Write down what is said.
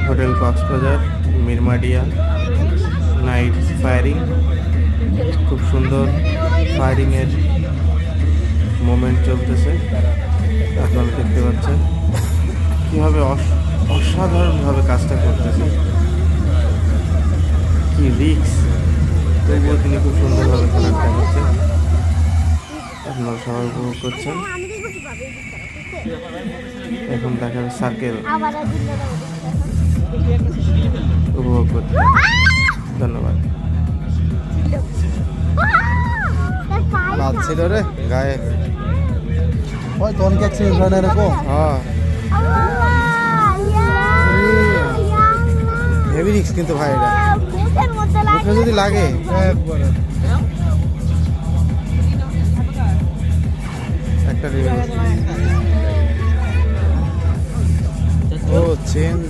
Hotel Cox's Bazar মিরমাডিয়া night firing. খুব সুন্দর ফায়ারিংয়ের moment চলতেছে, আপনারা দেখতে পাচ্ছেন কীভাবে অসাধারণভাবে কাজটা করতেছে। কি রিক্স, তবুও তিনি খুব সুন্দরভাবে খেলাটা করছেন, আপনারা সবাই উপভোগ করছেন। এখন দেখা যাবে সার্কেল উপভোগ করতে। ধন্যবাদ। ছিল রে গায়ে হয়তো অনেক অ্যাক্সিডেন্ট হয় না এরকম। হ্যাঁ, হেভি রিক্স কিন্তু ভাই, এটা মুখে যদি লাগে একটা ও চেঞ্জ